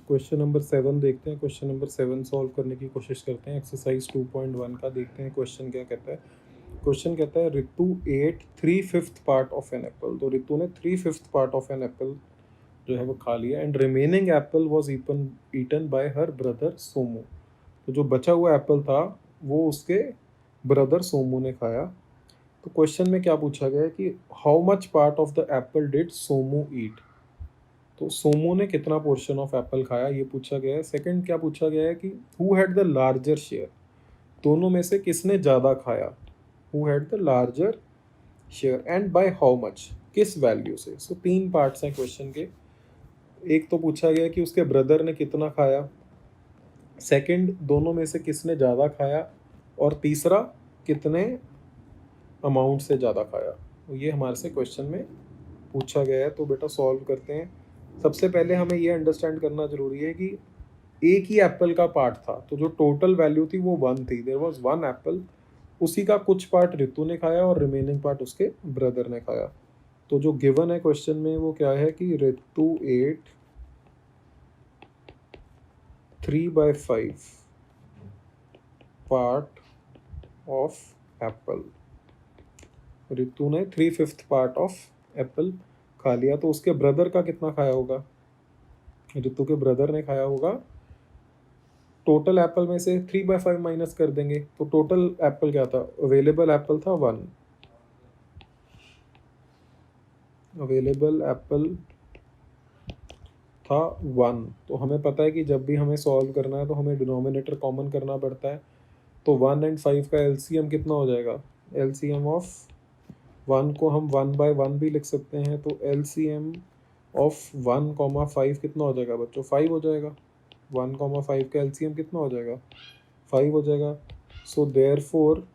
Question number 7 देखते हैं। Question number 7 solve करने की कोशिश करते हैं। एक्सरसाइज 2.1 का देखते हैं क्वेश्चन क्या कहता है। क्वेश्चन कहता है Ritu ate 3/5 part of an apple. तो रितु ने 3/5 पार्ट ऑफ एन एप्पल जो है वो खा लिया and remaining apple was eaten by her brother Somu. तो जो बचा हुआ एप्पल था वो उसके ब्रदर सोमू ने खाया। तो क्वेश्चन में क्या पूछा गया है कि how much part of the apple did Somu eat. तो सोमो ने कितना पोर्शन ऑफ एप्पल खाया ये पूछा गया है। सेकंड क्या पूछा गया है कि who had the larger share. दोनों में से किसने ज़्यादा खाया। Who had the larger share and by how much, किस वैल्यू से। सो तीन पार्ट्स हैं क्वेश्चन के। एक तो पूछा गया कि उसके ब्रदर ने कितना खाया, सेकंड दोनों में से किसने ज़्यादा खाया, और तीसरा कितने अमाउंट से ज़्यादा खाया। तो ये हमारे से क्वेश्चन में पूछा गया है। तो बेटा सॉल्व करते हैं। सबसे पहले हमें ये अंडरस्टैंड करना जरूरी है कि एक ही एप्पल का पार्ट था, तो जो टोटल वैल्यू थी वो 1 थी। देयर वाज 1 एप्पल, उसी का कुछ पार्ट रितु ने खाया और रिमेनिंग पार्ट उसके ब्रदर ने खाया। तो जो गिवन है क्वेश्चन में वो क्या है कि Ritu ate 3/5 part of apple. Ritu ने 3/5 पार्ट ऑफ एप्पल खा लिया। तो उसके ब्रदर का कितना खाया होगा। रितु के ब्रदर ने खाया होगा, टोटल एप्पल में से 3/5 माइनस कर देंगे तो टोटल एप्पल क्या था, अवेलेबल एप्पल था 1। अवेलेबल एप्पल था 1। तो हमें पता है कि जब भी हमें सॉल्व करना है तो हमें डिनोमिनेटर कॉमन करना पड़ता है। तो 1 एंड 5 का एलसीएम कितना हो जाएगा। एलसीएम ऑफ 1 को हम 1/1 भी लिख सकते हैं। तो एलसीएम ऑफ 1,5 कितना हो जाएगा बच्चों, 5 हो जाएगा। 1,5 का एलसीएम कितना हो जाएगा, 5 हो जाएगा। So therefore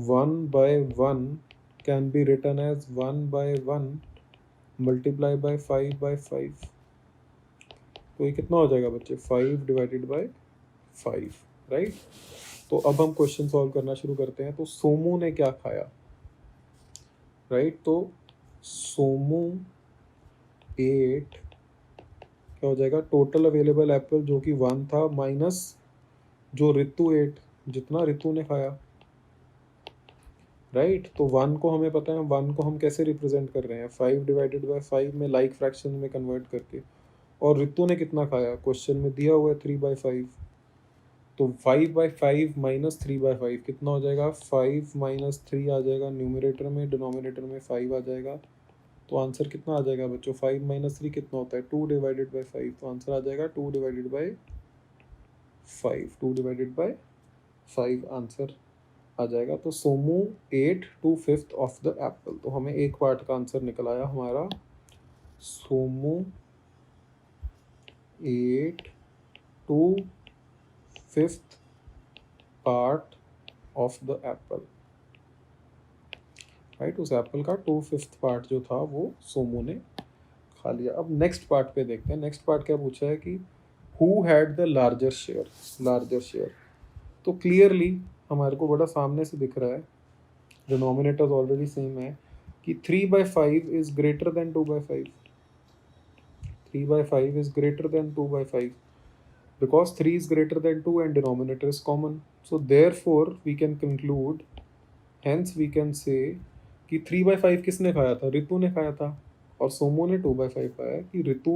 1/1 can be written as 1/1 multiply by 5/5। तो ये कितना हो जाएगा बच्चे, 5 डिवाइडेड बाय 5, राइट। तो अब हम क्वेश्चन सॉल्व करना शुरू करते हैं। तो सोमू ने क्या खाया, राइट। तो सोमू एट क्या हो जाएगा, टोटल अवेलेबल एप्पल जो कि 1 था माइनस जो रितु एट, जितना रितु ने खाया, राइट। तो 1 को हमें पता है, 1 को हम कैसे रिप्रेजेंट कर रहे हैं, 5 डिवाइडेड बाय 5 में लाइक फ्रैक्शन में कन्वर्ट करके। और रितु ने कितना खाया, क्वेश्चन में दिया हुआ है 3/5। तो 5/5 माइनस 3/5 कितना हो जाएगा, 5 माइनस 3 आ जाएगा न्यूमरेटर में, डिनोमिनेटर में 5 आ जाएगा। तो आंसर कितना आ जाएगा बच्चों, 5 माइनस 3 कितना होता है, 2 डिवाइडेड बाई 5। तो आंसर आ जाएगा 2 divided by 5, 2 divided by 5 answer आ जाएगा। तो Somu ate 2/5 of the apple. तो हमें एक पार्ट का आंसर निकल आया हमारा, Somu ate 2/5 part of the apple, right. उस एप्पल का 2/5 पार्ट जो था वो सोमू ने खा लिया। अब नेक्स्ट पार्ट पे देखते हैं। नेक्स्ट पार्ट क्या पूछा है कि who had the larger share. Larger share तो क्लियरली हमारे को बड़ा सामने से दिख रहा है, डिनोमिनेटर्स ऑलरेडी सेम है कि 3/5 is greater than 2/5। 3/5 is greater than 2/5 because 3 is greater than 2 and denominator is common. So therefore we can conclude, hence we can say कि 3/5 किसने खाया था, रितु ने खाया था। और सोमो ने 2/5 खाया कि Ritu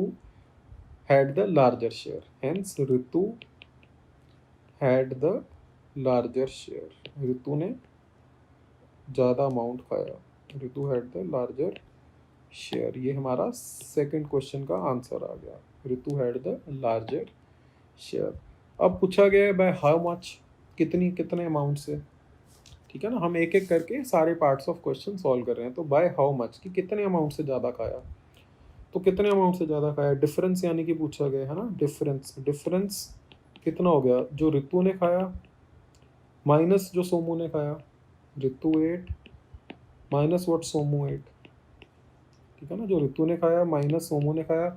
had the larger share, hence Ritu had the larger share। Ritu ने ज़्यादा अमाउंट खाया, Ritu had the larger share. ये हमारा सेकंड क्वेश्चन का आंसर आ गया, Ritu had the larger share. अब पूछा गया है बाय हाउ मच, कितने अमाउंट से, ठीक है ना। हम एक एक करके सारे पार्ट्स ऑफ क्वेश्चन सॉल्व कर रहे हैं। तो बाय हाउ मच कि कितने अमाउंट से ज़्यादा खाया। तो कितने अमाउंट से ज़्यादा खाया, डिफरेंस यानी कि पूछा गया है ना, डिफरेंस कितना हो गया, जो रितु ने खाया माइनस जो सोमू ने खाया। Ritu ate minus what Somu ate, ठीक है ना। जो रितु ने खाया माइनस सोमू ने खाया,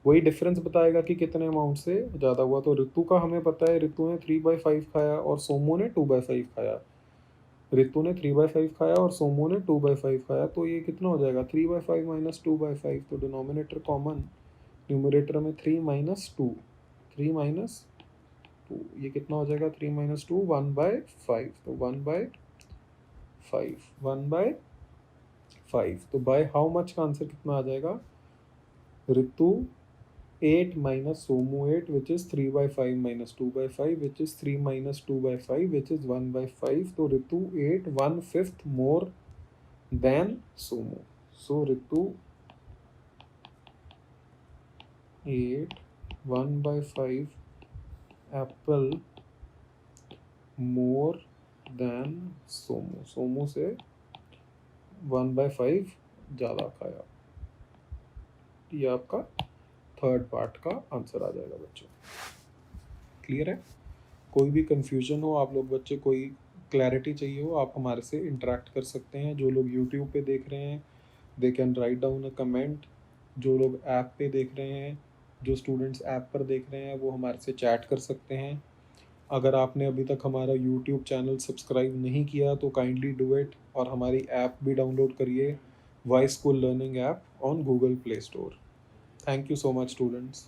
वही डिफरेंस बताएगा कि कितने अमाउंट से ज़्यादा हुआ। तो ऋतु का हमें पता है, ऋतु ने 3/5 खाया और सोमू ने 2/5 खाया। ऋतु ने 3/5 खाया और सोमू ने 2/5 खाया। तो ये कितना हो जाएगा, 3/5 माइनस 2/5। तो डिनोमिनेटर कॉमन, न्यूमरेटर में 3 माइनस टू, 3 माइनस टू, ये कितना हो जाएगा 3 माइनस टू, 1/5, तो 1/5, 1/5, तो बाय हाउ मच का आंसर कितना आ जाएगा ऋतु 8 minus Somu 8, which is 3/5 minus 2/5, which is 3 minus 2/5, which is 1/5. So Ritu ate 1/5 more than Somu. So Ritu ate 1/5 apple more than Somu. Somu से 1/5 ज़्यादा खाया। ये आपका थर्ड पार्ट का आंसर आ जाएगा बच्चों। क्लियर है? कोई भी कन्फ्यूजन हो, आप लोग बच्चे कोई क्लैरिटी चाहिए हो, आप हमारे से इंटरेक्ट कर सकते हैं। जो लोग यूट्यूब पे देख रहे हैं they can write down a comment, जो लोग ऐप पे देख रहे हैं, जो स्टूडेंट्स ऐप पर देख रहे हैं वो हमारे से चैट कर सकते हैं। अगर आपने अभी तक हमारा यूट्यूब चैनल सब्सक्राइब नहीं किया तो काइंडली डू इट, और हमारी ऐप भी डाउनलोड करिए, Y school learning app on Google Play Store. Thank you so much students.